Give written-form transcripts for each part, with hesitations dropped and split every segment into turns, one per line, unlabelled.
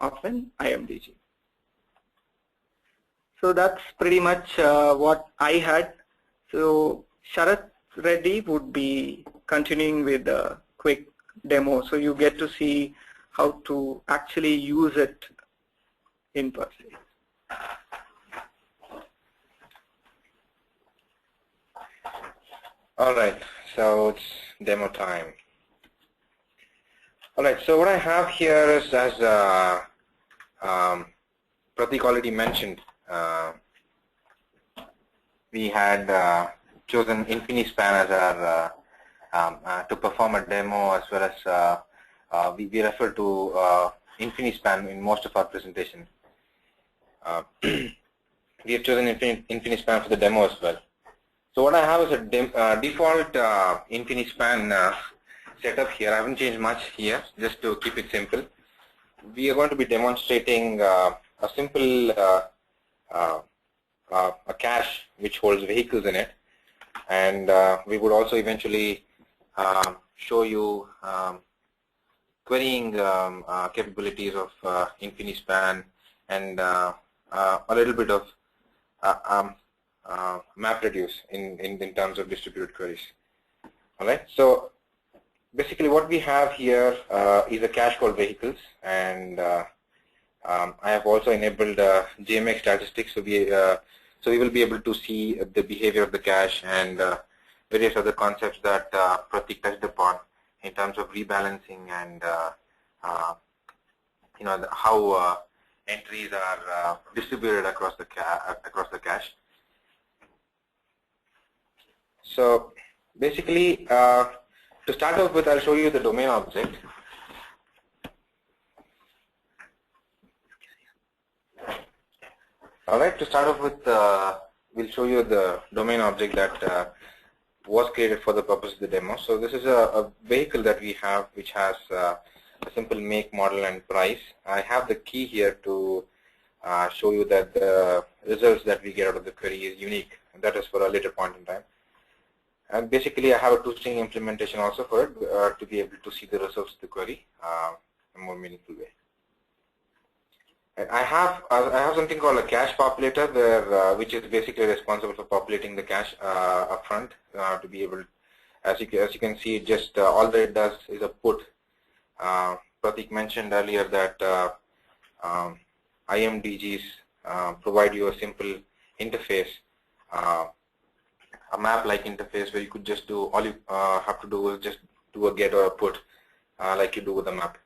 of an IMDG. So that's pretty much what I had. So Sharath Reddy would be continuing with a quick demo, so you get to see how to actually use it in person.
All right, so it's demo time. All right, so what I have here is, as Pratik already mentioned, we had chosen InfiniSpan as our to perform a demo, as well as we refer to InfiniSpan in most of our presentation. We have chosen InfiniSpan for the demo as well. So what I have is a default InfiniSpan setup here. I haven't changed much here, just to keep it simple. We are going to be demonstrating a simple a cache which holds vehicles in it, and we would also eventually show you querying capabilities of InfiniSpan and a little bit of MapReduce in terms of distributed queries. All right. So basically, what we have here is a cache called vehicles, and I have also enabled GMX statistics, so we will be able to see the behavior of the cache and various other concepts that Pratik touched upon in terms of rebalancing and how entries are distributed across the cache. So basically, to start off with, I'll show you the domain object. All right, to start off with, we'll show you the domain object that was created for the purpose of the demo. So this is a vehicle that we have, which has a simple make, model, and price. I have the key here to show you that the results that we get out of the query is unique, and that is for a later point in time. And basically, I have a two-string implementation also for it to be able to see the results of the query in a more meaningful way. And I have something called a cache populator, where which is basically responsible for populating the cache upfront to be able, as you can see, just all that it does is a put. Pratik mentioned earlier that IMDGs provide you a simple interface, a map-like interface where you could just do, all you have to do is just do a get or a put like you do with a map.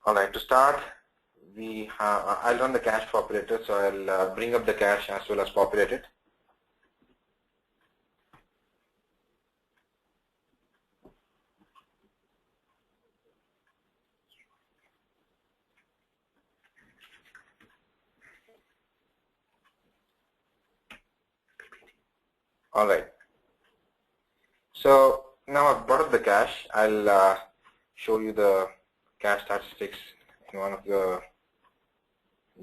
All right, to start, I'll run the cache populator, so I'll bring up the cache as well as populate it. All right. So now I've brought up the cache. I'll show you the cache statistics in one of the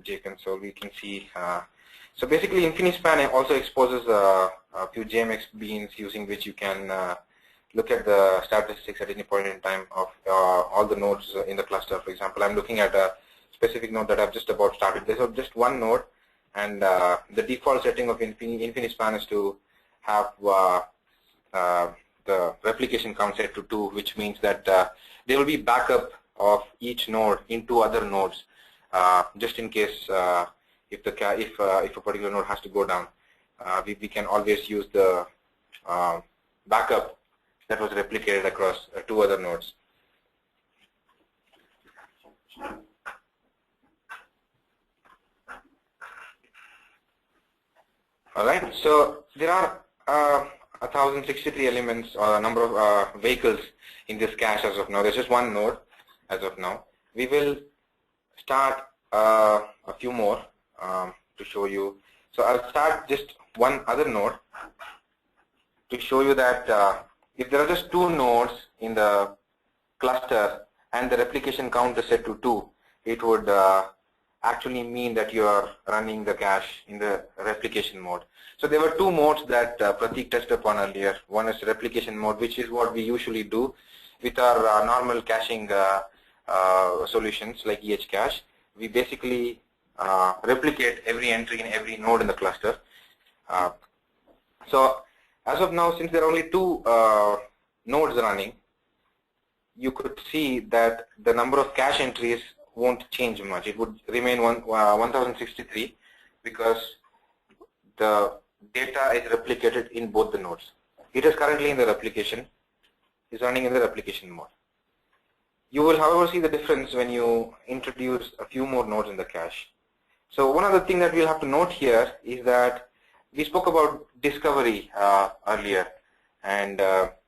JConsole. We can see. So basically, InfiniSpan also exposes a few JMX beans using which you can look at the statistics at any point in time of all the nodes in the cluster. For example, I'm looking at a specific node that I've just about started. There's just one node, and the default setting of InfiniSpan is to have the replication count set to 2, which means that there will be backup of each node into other nodes, just in case if a particular node has to go down, we can always use the backup that was replicated across 2 other nodes. All right, so there are 1063 elements, or a number of vehicles in this cache as of now. There's just one node as of now. We will start a few more to show you. So I'll start just one other node to show you that if there are just 2 nodes in the cluster and the replication count is set to 2, it would actually mean that you are running the cache in the replication mode. So there were 2 modes that Pratik touched upon earlier. One is replication mode, which is what we usually do with our normal caching solutions like cache, we basically replicate every entry in every node in the cluster. So as of now, since there are only two nodes running, you could see that the number of cache entries won't change much. It would remain 1063 because the data is replicated in both the nodes. It is currently in the replication, is running in the replication mode. You will, however, see the difference when you introduce a few more nodes in the cache. So one other thing that we'll have to note here is that we spoke about discovery earlier, and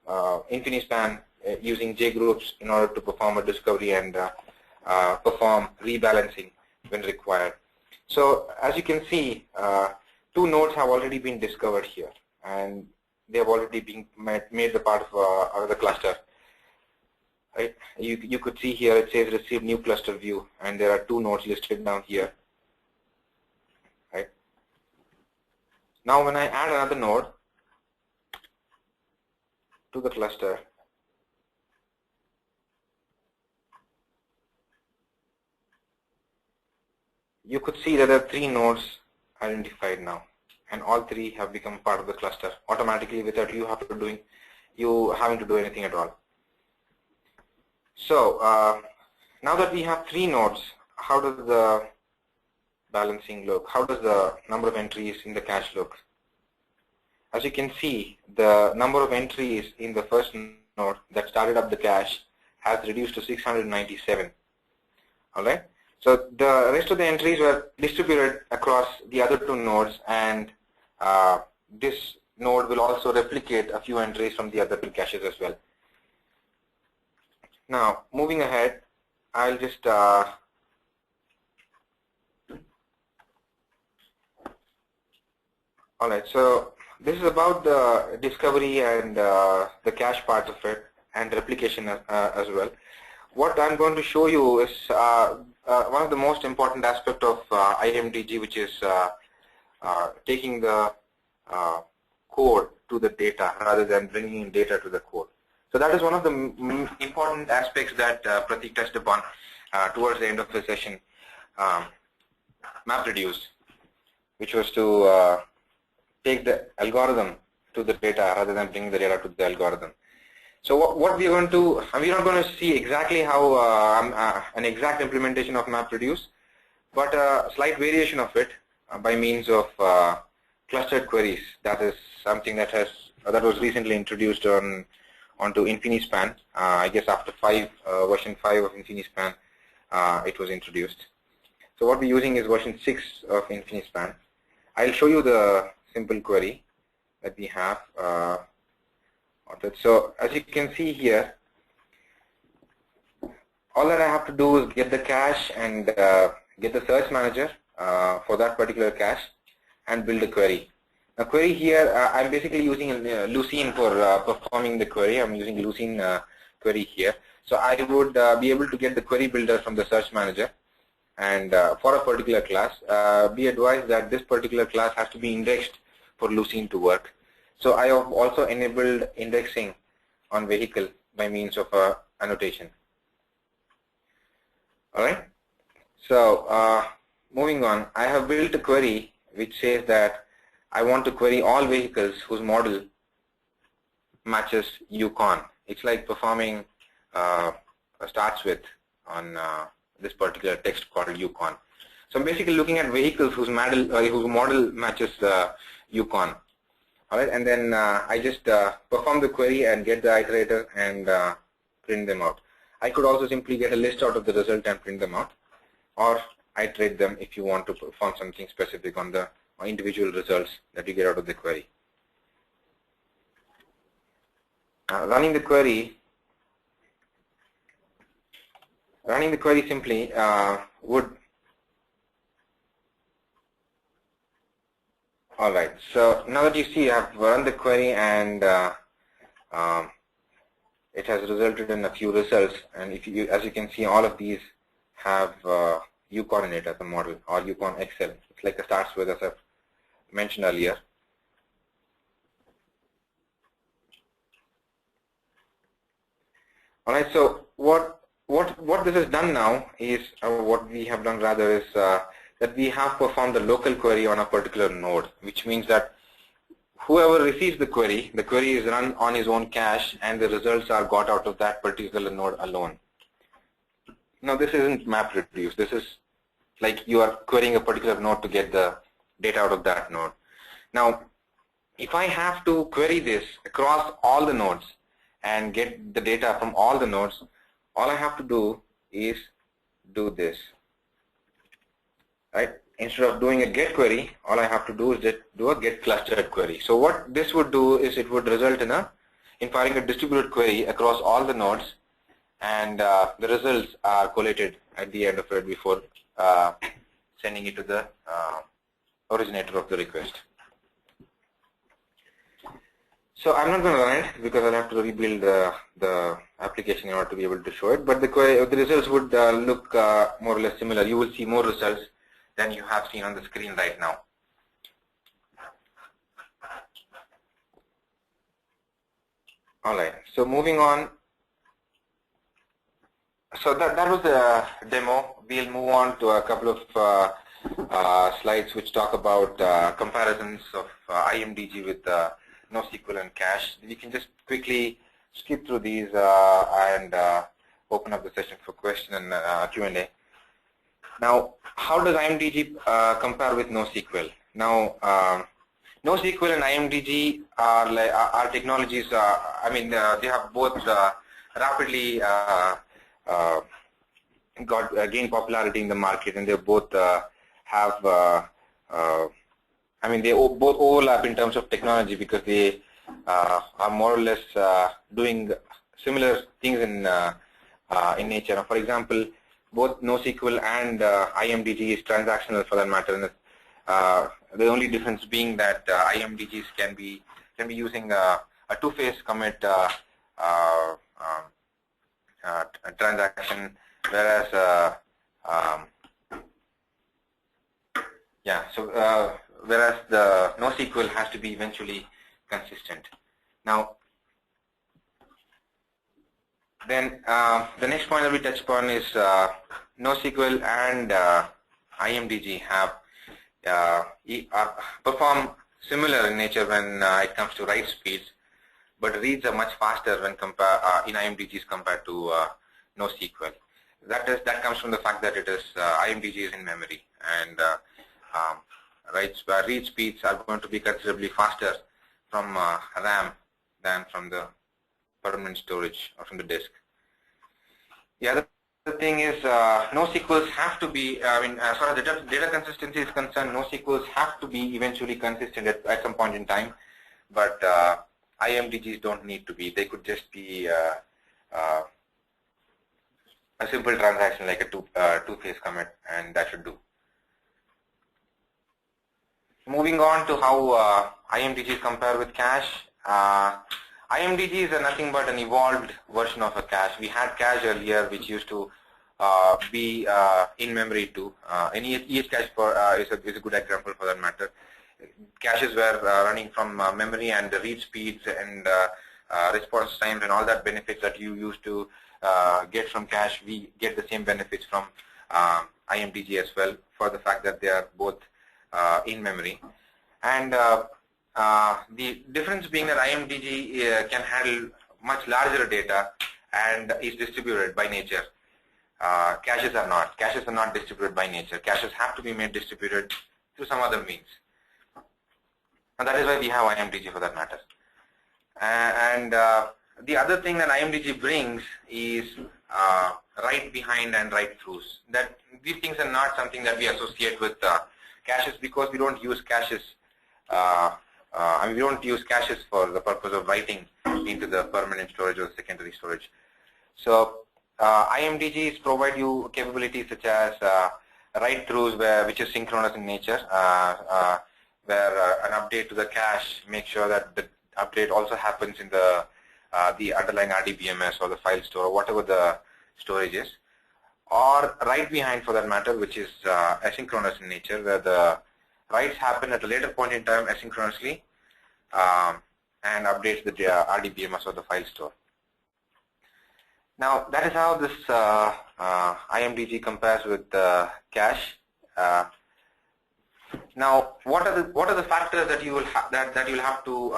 InfiniSpan using JGroups in order to perform a discovery and perform rebalancing when required. So as you can see, two nodes have already been discovered here, and they have already been made the part of the cluster. Right? You could see here it says receive new cluster view, and there are two nodes listed down here. Right? Now when I add another node to the cluster, you could see that there are three nodes identified now, and all three have become part of the cluster automatically without you having to do anything at all. So now that we have three nodes, how does the balancing look? How does the number of entries in the cache look? As you can see, the number of entries in the first node that started up the cache has reduced to 697. All right. So the rest of the entries were distributed across the other two nodes, and this node will also replicate a few entries from the other two caches as well. Now, moving ahead, I'll just all right. So this is about the discovery and the cache part of it, and replication as well. What I'm going to show you is one of the most important aspects of IMDG, which is taking the code to the data rather than bringing in data to the code. So that is one of the important aspects that Pratik touched upon towards the end of the session, MapReduce, which was to take the algorithm to the data rather than bring the data to the algorithm. So what we are going to, we're not going to see exactly how an exact implementation of MapReduce, but a slight variation of it by means of clustered queries. That is something that was recently introduced onto InfiniSpan. I guess after version 5 of InfiniSpan, it was introduced. So what we're using is version 6 of InfiniSpan. I'll show you the simple query that we have. So as you can see here, all that I have to do is get the cache and get the search manager for that particular cache and build a query. Now query here, I'm basically using Lucene for performing the query. I'm using Lucene query here. So I would be able to get the query builder from the search manager, and for a particular class, be advised that this particular class has to be indexed for Lucene to work. So I have also enabled indexing on vehicle by means of annotation. All right. So moving on, I have built a query which says that I want to query all vehicles whose model matches Yukon. It's like performing a starts with on this particular text called Yukon. So I'm basically looking at vehicles whose model matches Yukon. All right, and then I just perform the query and get the iterator and print them out. I could also simply get a list out of the result and print them out, or iterate them if you want to perform something specific on the individual results that you get out of the query. Running the query simply would. All right, so now that you see I've run the query and it has resulted in a few results, and as you can see, all of these have Yukon in it as a model, or Yukon XL. It's like a starts with, as I've mentioned earlier. All right, so what what this has done now is, what we have done rather is that we have performed a local query on a particular node, which means that whoever receives the query is run on his own cache, and the results are got out of that particular node alone. Now this isn't map reduce. This is like you are querying a particular node to get the data out of that node. Now, if I have to query this across all the nodes and get the data from all the nodes, all I have to do is do this, right? Instead of doing a get query, all I have to do is just do a get clustered query. So what this would do is it would result in firing a distributed query across all the nodes, and the results are collated at the end of it before sending it to the originator of the request. So I'm not going to run it because I'll have to rebuild the application in order to be able to show it. But the results would look more or less similar. You will see more results than you have seen on the screen right now. All right. So moving on. So that was the demo. We'll move on to a couple of slides which talk about comparisons of IMDG with NoSQL and cache. We can just quickly skip through these and open up the session for question and Q&A. Now, how does IMDG compare with NoSQL? Now, NoSQL and IMDG are technologies. I mean, they have both rapidly gained popularity in the market, and they both have. I mean, they both overlap in terms of technology because they are more or less doing similar things in nature. Now, for example, both NoSQL and IMDG is transactional for that matter. And the only difference being that IMDGs can be using a two-phase commit transaction, whereas whereas the NoSQL has to be eventually consistent. Now, then the next point that we touch upon is NoSQL and IMDG perform similar in nature when it comes to write speeds, but reads are much faster when in IMDGs compared to NoSQL. That comes from the fact that IMDG is in memory, and read speeds are going to be considerably faster from RAM than from the permanent storage or from the disk. The other thing is NoSQLs have to be, as far as data consistency is concerned, NoSQLs have to be eventually consistent at some point in time, but IMDGs don't need to be. They could just be a simple transaction like a two-phase commit, and that should do. Moving on to how IMDGs compare with cache. IMDGs are nothing but an evolved version of a cache. We had cache earlier, which used to be in memory too. EH cache is a good example for that matter. Caches were running from memory, and the read speeds and response times and all that benefits that you used to get from cache, we get the same benefits from IMDG as well, for the fact that they are both in memory. And the difference being that IMDG can handle much larger data and is distributed by nature. Caches are not. Caches are not distributed by nature. Caches have to be made distributed through some other means. And that is why we have IMDG for that matter. And the other thing that IMDG brings is write behind and write throughs. That these things are not something that we associate with caches, because we don't use caches. We don't use caches for the purpose of writing into the permanent storage or secondary storage. So IMDGs provide you capabilities such as write throughs, which is synchronous in nature, where an update to the cache makes sure that the update also happens in the underlying RDBMS or the file store or whatever the storage is, or write behind for that matter, which is asynchronous in nature, where the writes happen at a later point in time asynchronously and updates the RDBMS or the file store. Now that is how this IMDG compares with cache. Now, what are the factors that you will that you'll have to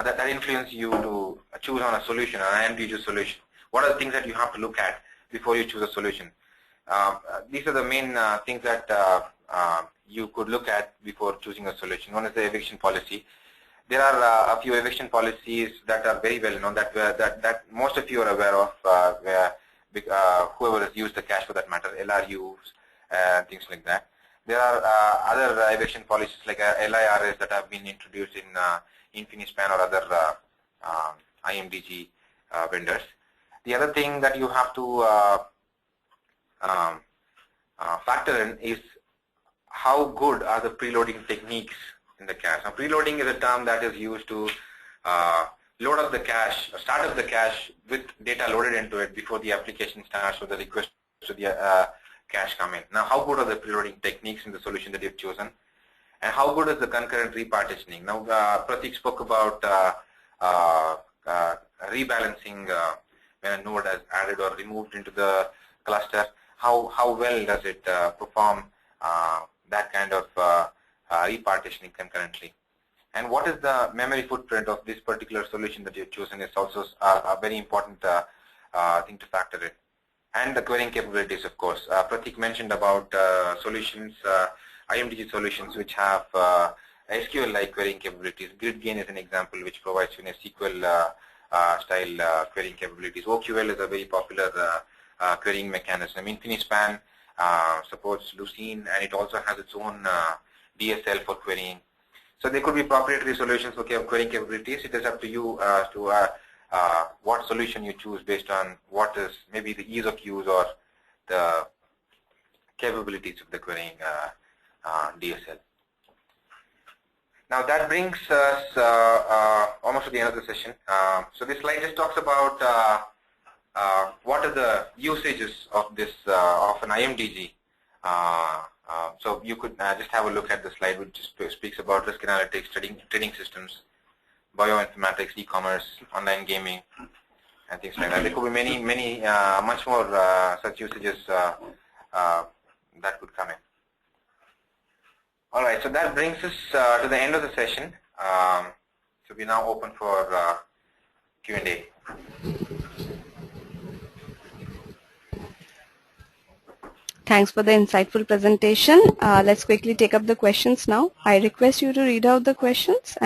that influence you to choose on a solution, an IMDG solution? What are the things that you have to look at before you choose a solution? These are the main things that you could look at before choosing a solution. One is the eviction policy. There are a few eviction policies that are very well known that most of you are aware of, where whoever has used the cache for that matter, LRUs, things like that. There are other eviction policies like LIRs that have been introduced in Infinispan or other IMDG vendors. The other thing that you have to factor in is how good are the preloading techniques in the cache. Now, preloading is a term that is used to load up the cache, start up the cache with data loaded into it before the application starts or the request to the cache come in. Now, how good are the preloading techniques in the solution that you've chosen? And how good is the concurrent repartitioning? Now, Pratik spoke about rebalancing when a node has added or removed into the cluster. How well does it perform that kind of repartitioning concurrently? And what is the memory footprint of this particular solution that you've chosen is also a very important thing to factor in. And the querying capabilities, of course. Pratik mentioned about solutions, IMDG solutions which have SQL-like querying capabilities. GridGain is an example which provides you a SQL style querying capabilities. OQL is a very popular querying mechanism. Infinispan supports Lucene, and it also has its own DSL for querying. So there could be proprietary solutions for querying capabilities. It is up to you to what solution you choose based on what is maybe the ease of use or the capabilities of the querying DSL. Now that brings us almost to the end of the session. So this slide just talks about what are the usages of this of an IMDG. So you could just have a look at the slide, which just speaks about risk analytics, trading systems, bioinformatics, e-commerce, online gaming, and things like that. There could be many, much more such usages that could come in. All right, so that brings us to the end of the session. So we're now open for Q&A.
Thanks for the insightful presentation. Let's quickly take up the questions now. I request you to read out the questions.